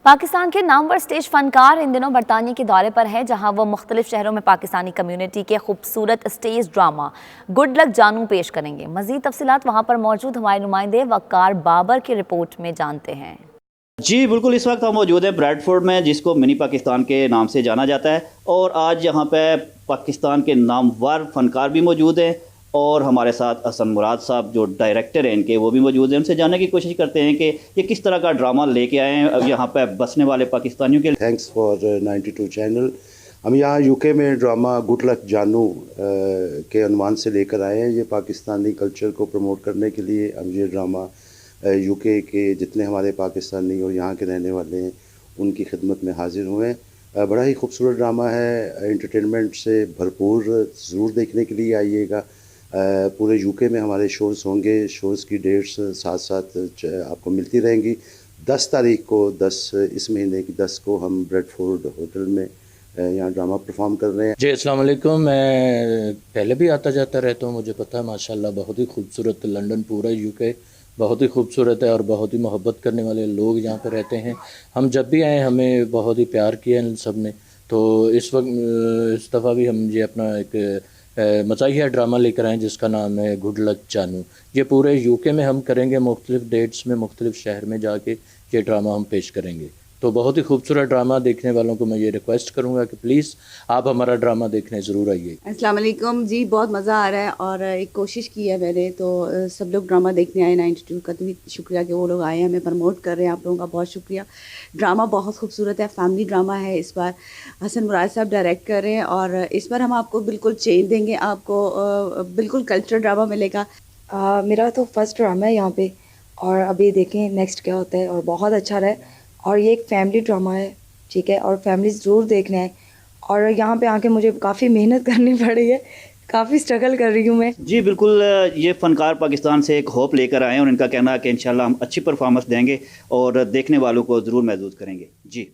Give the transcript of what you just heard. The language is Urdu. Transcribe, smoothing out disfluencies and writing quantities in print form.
پاکستان کے نامور اسٹیج فنکار ان دنوں برطانیہ کے دورے پر ہے، جہاں وہ مختلف شہروں میں پاکستانی کمیونٹی کے خوبصورت اسٹیج ڈرامہ گڈ لک جانو پیش کریں گے۔ مزید تفصیلات وہاں پر موجود ہمارے نمائندے وقار بابر کی رپورٹ میں جانتے ہیں۔ جی بالکل، اس وقت ہم موجود ہیں بریڈ فورڈ میں، جس کو منی پاکستان کے نام سے جانا جاتا ہے، اور آج یہاں پہ پاکستان کے نامور فنکار بھی موجود ہیں، اور ہمارے ساتھ حسن مراد صاحب جو ڈائریکٹر ہیں ان کے، وہ بھی موجود ہیں۔ ان سے جاننے کی کوشش کرتے ہیں کہ یہ کس طرح کا ڈرامہ لے کے آئے ہیں یہاں پہ بسنے والے پاکستانیوں کے۔ Thanks for 92 channel. ہم یہاں یو کے میں ڈرامہ گڈ لک جانو کے عنوان سے لے کر آئے ہیں۔ یہ پاکستانی کلچر کو پروموٹ کرنے کے لیے ہم یہ ڈرامہ یو کے جتنے ہمارے پاکستانی اور یہاں کے رہنے والے ہیں ان کی خدمت میں حاضر ہوئے ہیں۔ بڑا ہی خوبصورت ڈرامہ ہے، انٹرٹینمنٹ سے بھرپور، ضرور دیکھنے کے لیے آئیے گا۔ پورے یو کے میں ہمارے شوز ہوں گے، شوز کی ڈیٹس ساتھ ساتھ آپ کو ملتی رہیں گی۔ 10 تاریخ کو، اس مہینے کی 10 کو ہم بریڈ فورڈ ہوٹل میں یہاں ڈرامہ پرفارم کر رہے ہیں۔ جی السلام علیکم۔ میں پہلے بھی آتا جاتا رہتا ہوں، مجھے پتہ ہے ماشاءاللہ بہت ہی خوبصورت لنڈن، پورا یو کے بہت ہی خوبصورت ہے، اور بہت ہی محبت کرنے والے لوگ یہاں پہ رہتے ہیں۔ ہم جب بھی آئے ہمیں بہت ہی پیار کیا ان سب نے، تو اس وقت اس دفعہ بھی ہم یہ اپنا ایک مزاحیہ ڈرامہ لے کر آئے جس کا نام ہے گڈ لک جانو۔ یہ پورے یو کے میں ہم کریں گے، مختلف ڈیٹس میں مختلف شہر میں جا کے یہ ڈرامہ ہم پیش کریں گے۔ تو بہت ہی خوبصورت ڈرامہ، دیکھنے والوں کو میں یہ ریکویسٹ کروں گا کہ پلیز آپ ہمارا ڈرامہ دیکھنے ضرور آئیے۔ السلام علیکم جی، بہت مزہ آ رہا ہے، اور ایک کوشش کی ہے میں نے، تو سب لوگ ڈرامہ دیکھنے آئے 92 کا، بھی شکریہ کہ وہ لوگ آئے ہیں، ہمیں پروموٹ کر رہے ہیں، آپ لوگوں کا بہت شکریہ۔ ڈرامہ بہت خوبصورت ہے، فیملی ڈرامہ ہے، اس بار حسن مراد صاحب ڈائریکٹ کر رہے ہیں، اور اس بار ہم آپ کو بالکل چینج دیں گے، آپ کو بالکل کلچر ڈرامہ ملے گا۔ میرا تو فرسٹ ڈرامہ ہے یہاں پہ، اور ابھی دیکھیں نیکسٹ کیا ہوتا ہے، اور بہت اچھا رہا ہے، اور یہ ایک فیملی ڈرامہ ہے، ٹھیک ہے، اور فیملی ضرور دیکھنا ہے۔ اور یہاں پہ آ کے مجھے کافی محنت کرنی پڑی ہے، کافی اسٹرگل کر رہی ہوں میں۔ جی بالکل، یہ فنکار پاکستان سے ایک ہوپ لے کر آئے ہیں، اور ان کا کہنا ہے کہ انشاءاللہ ہم اچھی پرفارمنس دیں گے اور دیکھنے والوں کو ضرور محظوظ کریں گے۔ جی